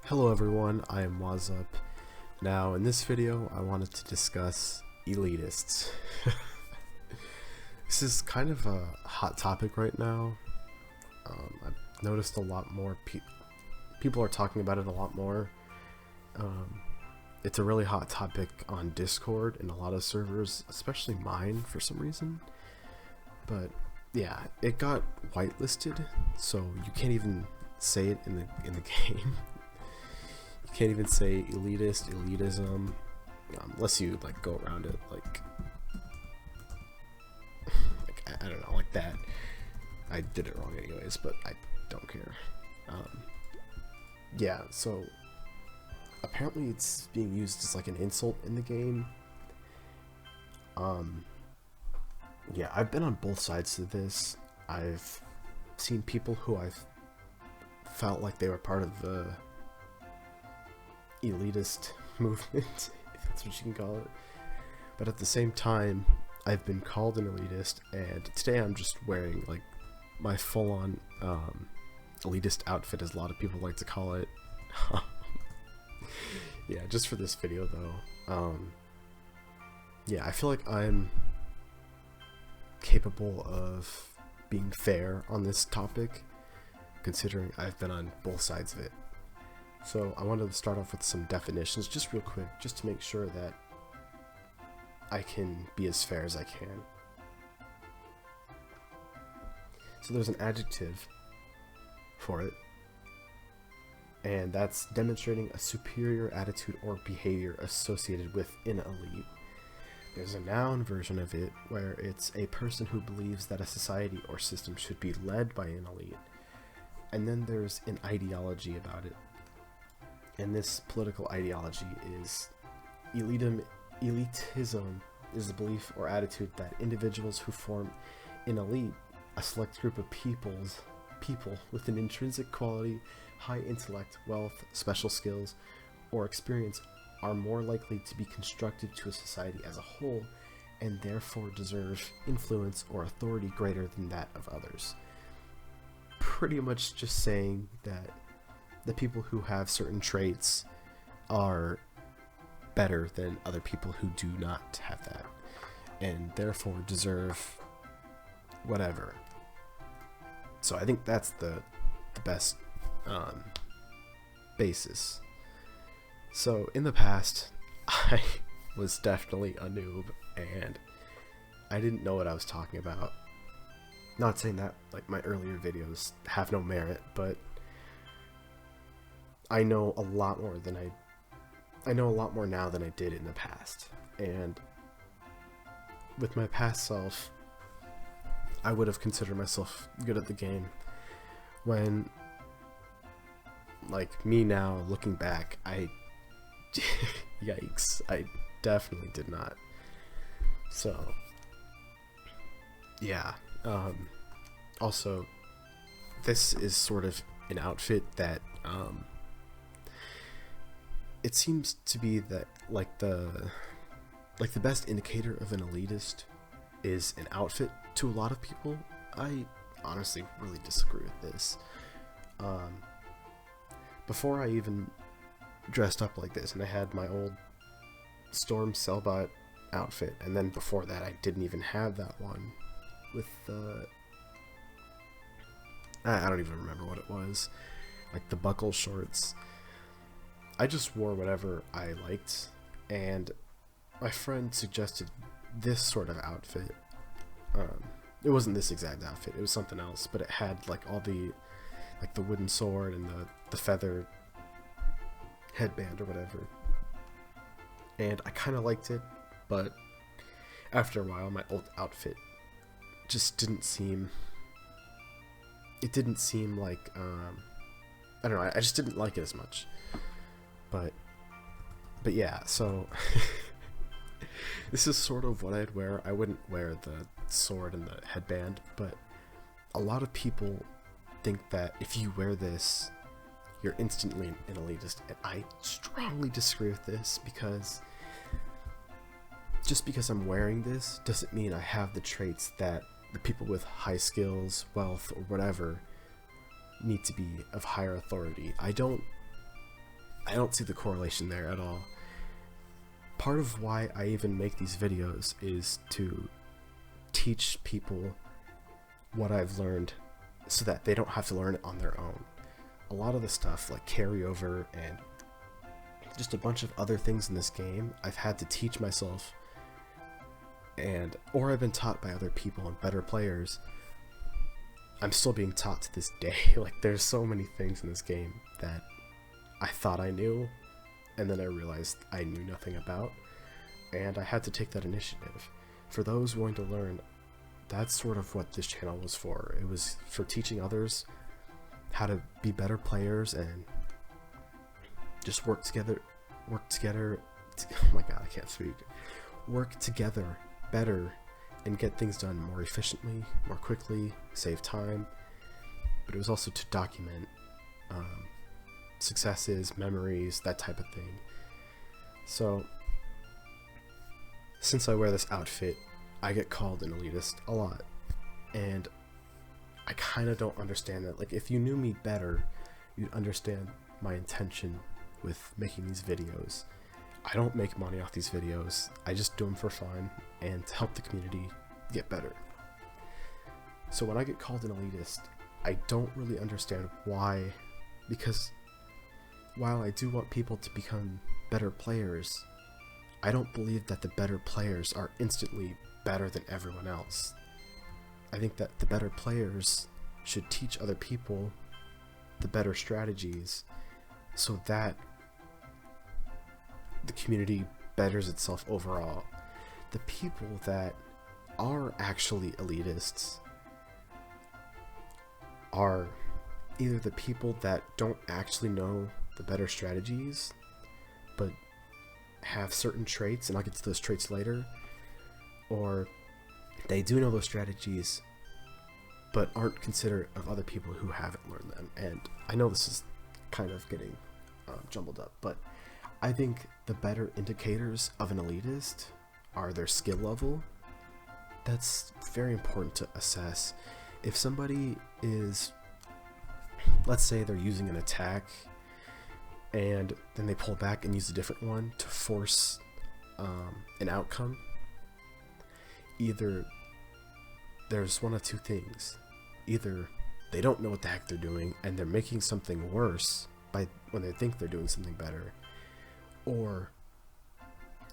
Hello everyone, I am Wazzup. Now in this video I wanted to discuss elitists. This is kind of a hot topic right now. I've noticed a lot more people are talking about it a lot more. It's a really hot topic on Discord and a lot of servers, especially mine for some reason. But yeah, it got whitelisted, so you can't even say it in the game. You can't even say elitist, elitism, unless you like go around it like I don't know, like that. I did it wrong anyways, but I don't care. Yeah, so apparently it's being used as like an insult in the game. Yeah, I've been on both sides of this. I've seen people who I've felt like they were part of the elitist movement, if that's what you can call it. But at the same time, I've been called an elitist, and today I'm just wearing like my full-on elitist outfit, as a lot of people like to call it. Yeah, just for this video though. Yeah, I feel like I'm capable of being fair on this topic, considering I've been on both sides of it. So I wanted to start off with some definitions just real quick, just to make sure that I can be as fair as I can. So there's an adjective for it, and that's demonstrating a superior attitude or behavior associated with an elite. There's a noun version of it, where it's a person who believes that a society or system should be led by an elite. And then there's an ideology about it. And this political ideology is elitism is the belief or attitude that individuals who form an elite, a select group of people with an intrinsic quality, high intellect, wealth, special skills, or experience, are more likely to be constructive to a society as a whole, and therefore deserve influence or authority greater than that of others. Pretty much just saying that the people who have certain traits are better than other people who do not have that, and therefore deserve whatever. So I think that's the best basis. So in the past, I was definitely a noob, and I didn't know what I was talking about. Not saying that like my earlier videos have no merit, but I know a lot more now than I did in the past. And with my past self, I would have considered myself good at the game, when like me now looking back, yikes, I definitely did not. So yeah, also this is sort of an outfit that it seems to be that like the best indicator of an elitist is an outfit to a lot of people. I honestly really disagree with this. Before I even dressed up like this, and I had my old Storm Cellbot outfit, and then before that I didn't even have that one with I don't even remember what it was, like the buckle shorts. I just wore whatever I liked, and my friend suggested this sort of outfit. It wasn't this exact outfit, it was something else, but it had like all the like the wooden sword and the feather headband or whatever, and I kind of liked it, but after a while my old outfit just didn't seem like I don't know, I just didn't like it as much. But yeah, so this is sort of what I'd wear. I wouldn't wear the sword and the headband, but a lot of people think that if you wear this, you're instantly an elitist, and I strongly disagree with this, because just because I'm wearing this doesn't mean I have the traits that the people with high skills, wealth, or whatever need to be of higher authority. I don't I don't see the correlation there at all. Part of why I even make these videos is to teach people what I've learned so that they don't have to learn it on their own. A lot of the stuff like carryover and just a bunch of other things in this game I've had to teach myself, or I've been taught by other people and better players. I'm still being taught to this day. Like, there's so many things in this game that I thought I knew, and then I realized I knew nothing about, and I had to take that initiative. For those willing to learn, that's sort of what this channel was for. It was for teaching others how to be better players and just work together, oh my god, I can't speak. Work together better and get things done more efficiently, more quickly, save time. But it was also to document successes, memories, that type of thing. So, since I wear this outfit, I get called an elitist a lot. And I kind of don't understand that. Like, if you knew me better, you'd understand my intention with making these videos. I don't make money off these videos. I just do them for fun and to help the community get better. So when I get called an elitist, I don't really understand why, because while I do want people to become better players, I don't believe that the better players are instantly better than everyone else. I think that the better players should teach other people the better strategies so that the community betters itself overall. The people that are actually elitists are either the people that don't actually know the better strategies but have certain traits, and I'll get to those traits later, or they do know those strategies but aren't considerate of other people who haven't learned them. And I know this is kind of getting jumbled up, but I think the better indicators of an elitist are their skill level. That's very important to assess. If somebody is, let's say they're using an attack and then they pull back and use a different one to force an outcome, either there's one of two things. Either they don't know what the heck they're doing and they're making something worse by when they think they're doing something better, or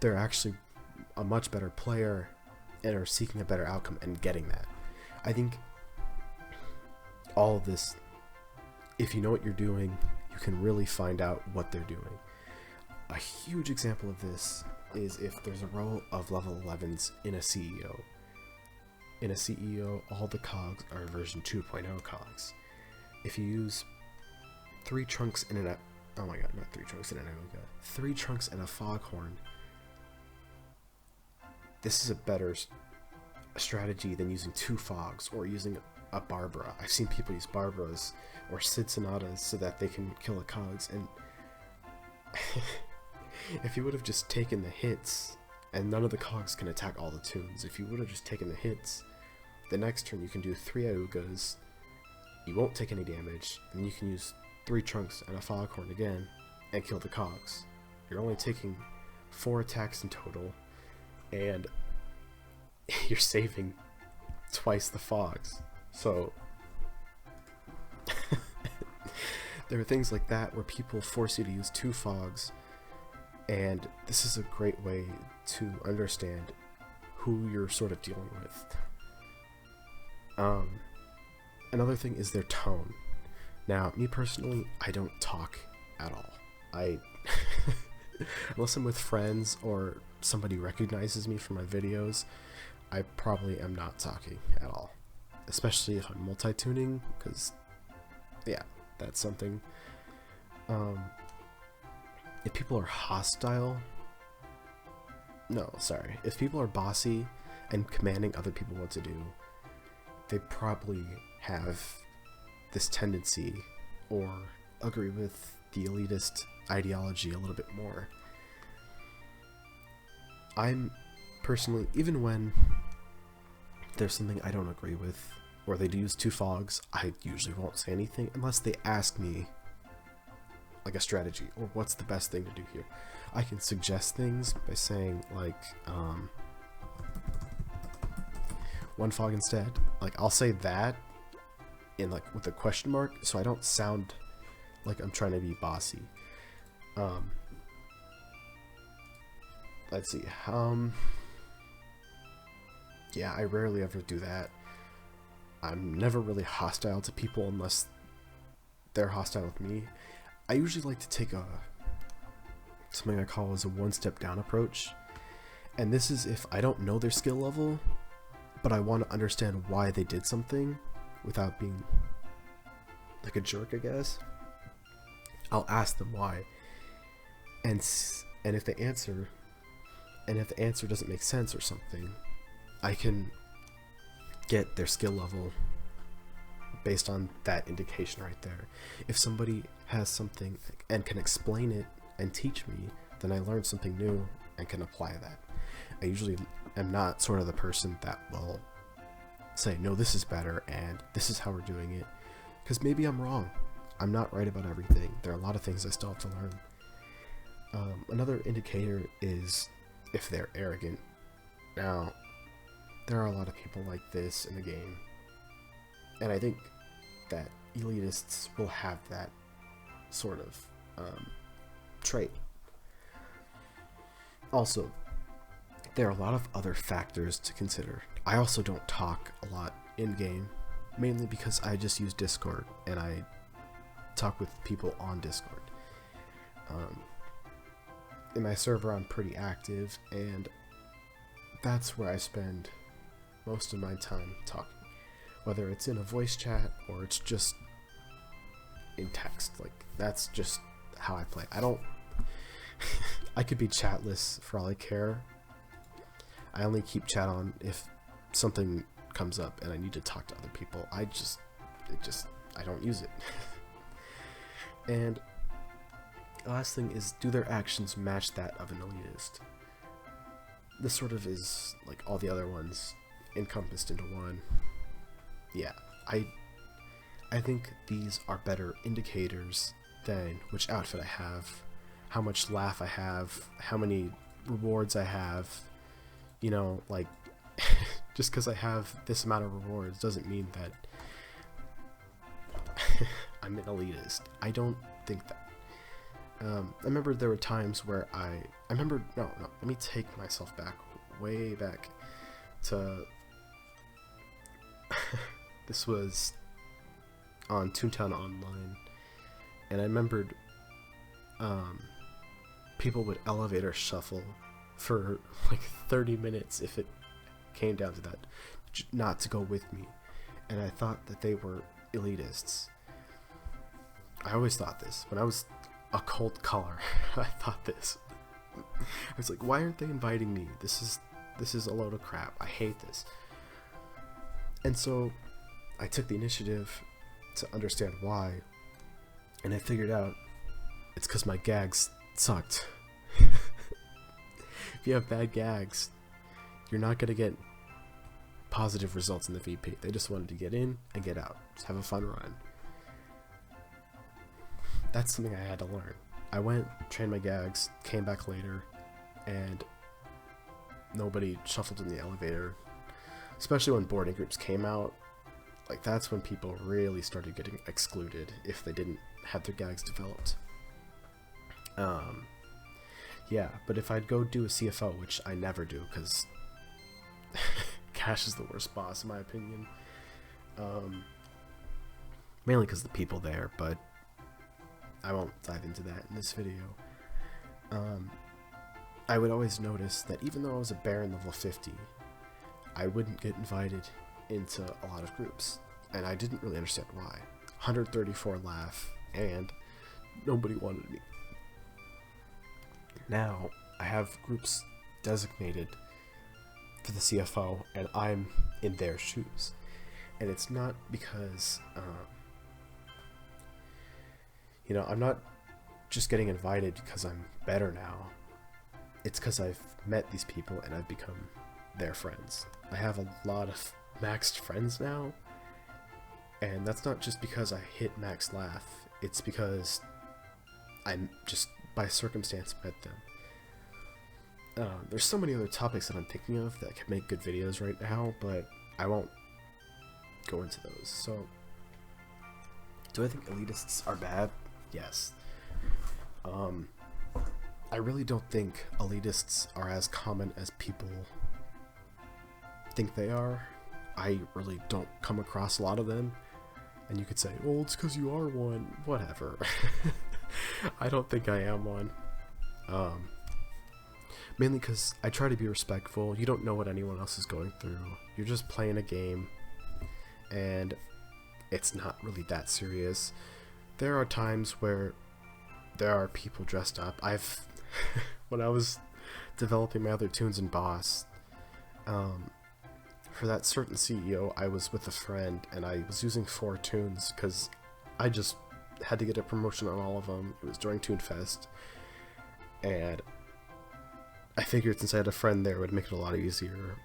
they're actually a much better player and are seeking a better outcome and getting that. I think all of this, if you know what you're doing, you can really find out what they're doing. A huge example of this is if there's a row of level 11s in a CEO. In a CEO, all the cogs are version 2.0 cogs. If you use 3 trunks in an oh my god, not 3 trunks in an Agoga, 3 trunks and a foghorn, this is a better strategy than using 2 fogs or using a Barbara. I've seen people use Barbaras or Sid Sonatas so that they can kill the cogs, and if you would have just taken the hits, and none of the cogs can attack all the tunes, if you would have just taken the hits, the next turn you can do 3 Augas, you won't take any damage, and you can use 3 trunks and a foghorn again and kill the cogs. You're only taking 4 attacks in total, and you're saving twice the fogs. So there are things like that where people force you to use 2 fogs, and this is a great way to understand who you're sort of dealing with. Another thing is their tone. Now, me personally, I don't talk at all. Unless I'm with friends or somebody recognizes me from my videos, I probably am not talking at all. Especially if I'm multi-tuning, because, yeah, that's something. If people are hostile, if people are bossy and commanding other people what to do, they probably have this tendency or agree with the elitist ideology a little bit more. I'm personally, even when there's something I don't agree with, or they do use 2 fogs, I usually won't say anything unless they ask me like a strategy, or what's the best thing to do here. I can suggest things by saying like one fog instead. Like I'll say that in like with a question mark, so I don't sound like I'm trying to be bossy. Let's see. Yeah, I rarely ever do that. I'm never really hostile to people unless they're hostile with me. I usually like to take something I call as a one-step down approach. And this is if I don't know their skill level, but I want to understand why they did something without being like a jerk, I guess. I'll ask them why. And if the answer doesn't make sense or something, I can get their skill level based on that indication right there. If somebody has something and can explain it and teach me, then I learn something new and can apply that. I usually am not sort of the person that will say, no, this is better and this is how we're doing it, because maybe I'm wrong. I'm not right about everything. There are a lot of things I still have to learn. Another indicator is if they're arrogant. Now, there are a lot of people like this in the game, and I think that elitists will have that sort of trait. Also, there are a lot of other factors to consider. I also don't talk a lot in-game, mainly because I just use Discord, and I talk with people on Discord. In my server, I'm pretty active, and that's where I spend most of my time talking, whether it's in a voice chat or it's just in text. Like, that's just how I play. I could be chatless for all I care. I only keep chat on if something comes up and I need to talk to other people. I don't use it. And the last thing is, do their actions match that of an elitist? This sort of is like all the other ones encompassed into one. Yeah, I think these are better indicators than which outfit I have, how much laugh I have, how many rewards I have. You know, like, just because I have this amount of rewards doesn't mean that I'm an elitist. I don't think that. I remember there were times where no, let me take myself back, way back to, this was on Toontown Online, and I remembered, people would elevator shuffle for like 30 minutes if it came down to that, not to go with me, and I thought that they were elitists. I always thought this when I was a cult color. I thought this. I was like, why aren't they inviting me? This is a load of crap. I hate this. And so I took the initiative to understand why, and I figured out it's because my gags sucked. If you have bad gags, you're not going to get positive results in the VP. They just wanted to get in and get out. Just have a fun run. That's something I had to learn. I went, trained my gags, came back later, and nobody shuffled in the elevator. Especially when boarding groups came out. Like, that's when people really started getting excluded if they didn't have their gags developed. Yeah, but if I'd go do a CFO, which I never do, because Cash is the worst boss in my opinion. Mainly because the people there, but I won't dive into that in this video. I would always notice that even though I was a Baron level 50, I wouldn't get invited into a lot of groups, and I didn't really understand why. 134 laugh, and nobody wanted me. Now, I have groups designated for the CFO, and I'm in their shoes. And it's not because, I'm not just getting invited because I'm better now. It's because I've met these people and I've become their friends. I have a lot of maxed friends now, and that's not just because I hit max laugh. It's because I'm just by circumstance met them. There's so many other topics that I'm thinking of that could make good videos right now, but I won't go into those. So, do I think elitists are bad? Yes. I really don't think elitists are as common as people think they are. I really don't come across a lot of them. And you could say, well, it's because you are one. Whatever. I don't think I am one. Mainly because I try to be respectful. You don't know what anyone else is going through. You're just playing a game. And it's not really that serious. There are times where there are people dressed up. When I was developing my other tunes in Boss, for that certain CEO, I was with a friend, and I was using 4 tunes, because I just had to get a promotion on all of them. It was during TuneFest, and I figured since I had a friend there, it would make it a lot easier.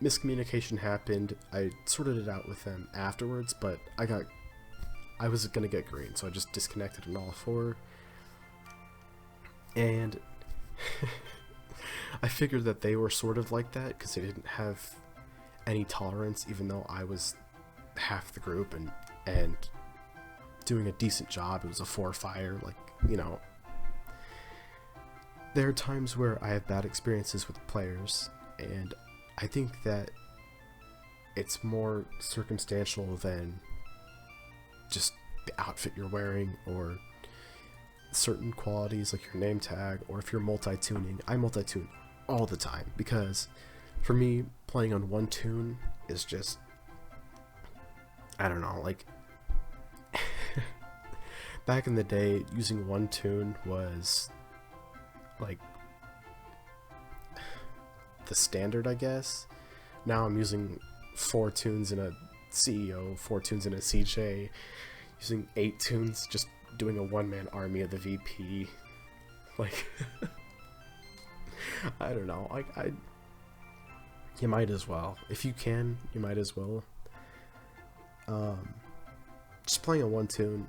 Miscommunication happened. I sorted it out with them afterwards, but I was gonna get green, so I just disconnected on all 4. And I figured that they were sort of like that because they didn't have any tolerance, even though I was half the group and doing a decent job. It was a 4-fire, like, you know. There are times where I have bad experiences with players, and I think that it's more circumstantial than just the outfit you're wearing or certain qualities like your name tag, or if you're multi-tuning. I multi-tune all the time because for me, playing on one tune is just, I don't know, like back in the day, using one tune was like the standard, I guess. Now I'm using 4 tunes in a CEO, 4 tunes in a CJ, using 8 tunes, just doing a one-man army of the VP. Like, I don't know. You might as well. If you can, you might as well. Just playing a one tune,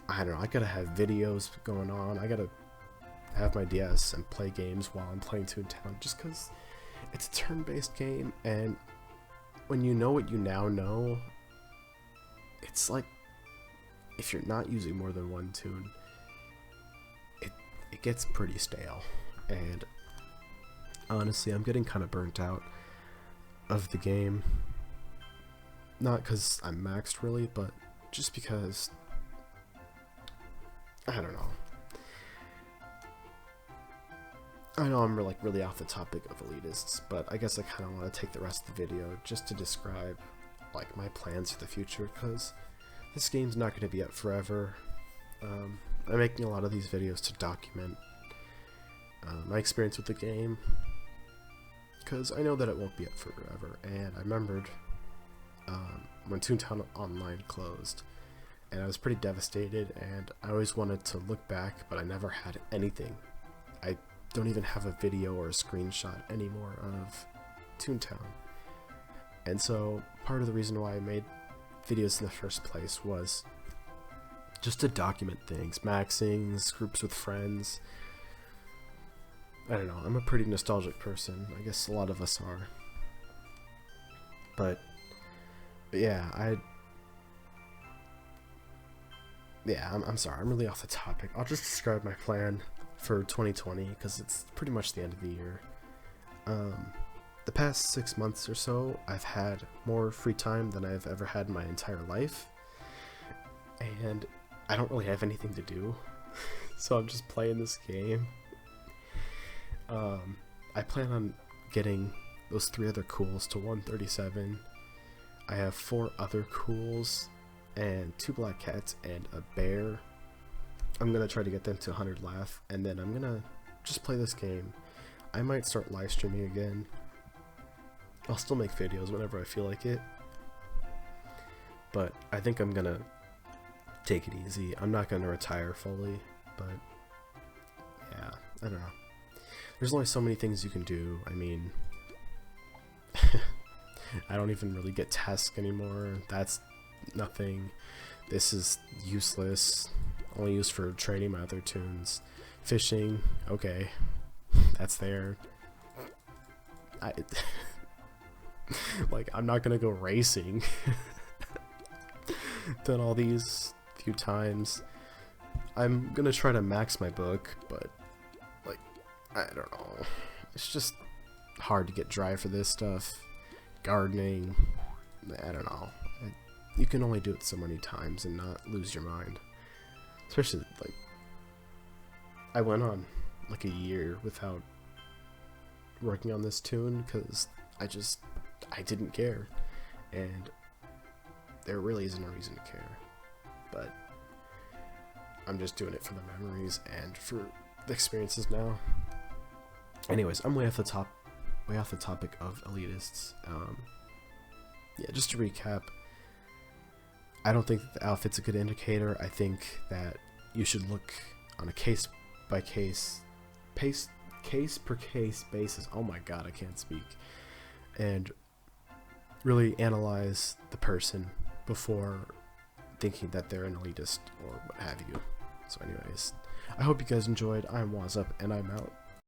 I don't know. I gotta have videos going on. I gotta have my DS and play games while I'm playing Toontown, just because it's a turn-based game, and when you know what you now know, it's like, if you're not using more than one tune, it gets pretty stale. And honestly, I'm getting kind of burnt out of the game. Not because I'm maxed really, but just because, I don't know. I know I'm really off the topic of elitists, but I guess I kind of want to take the rest of the video just to describe like my plans for the future, because this game's not going to be up forever. I'm making a lot of these videos to document my experience with the game, because I know that it won't be up forever. And I remembered when Toontown Online closed, and I was pretty devastated, and I always wanted to look back, but I never had anything. I don't even have a video or a screenshot anymore of Toontown. And so part of the reason why I made videos in the first place was just to document things, maxings, groups with friends. I don't know, I'm a pretty nostalgic person. I guess a lot of us are. But yeah, I'm sorry, I'm really off the topic. I'll just describe my plan for 2020, because it's pretty much the end of the year. The past 6 months or so, I've had more free time than I've ever had in my entire life, and I don't really have anything to do, so I'm just playing this game. I plan on getting those 3 other cools to 137. I have 4 other cools, and 2 black cats and a bear. I'm gonna try to get them to 100 laugh, and then I'm gonna just play this game. I might start live streaming again. I'll still make videos whenever I feel like it, but I think I'm gonna take it easy. I'm not gonna retire fully, but yeah, I don't know. There's only so many things you can do. I mean, I don't even really get tasks anymore. That's nothing. This is useless. only used for training my other toons. Fishing, okay, that's there. Like, I'm not gonna go racing. Done all these few times. I'm gonna try to max my book, but like, I don't know. It's just hard to get dry for this stuff. Gardening, I don't know. You can only do it so many times and not lose your mind. Especially, like, I went on like a year without working on this toon because I didn't care, and there really isn't a reason to care, but I'm just doing it for the memories and for the experiences now. Anyways, I'm way off the topic of elitists. Yeah, just to recap, I don't think that the outfit's a good indicator. I think that you should look on a case per case basis. Oh my god, I can't speak. And really analyze the person before thinking that they're an elitist or what have you. So anyways, I hope you guys enjoyed. I'm Wazzup, and I'm out.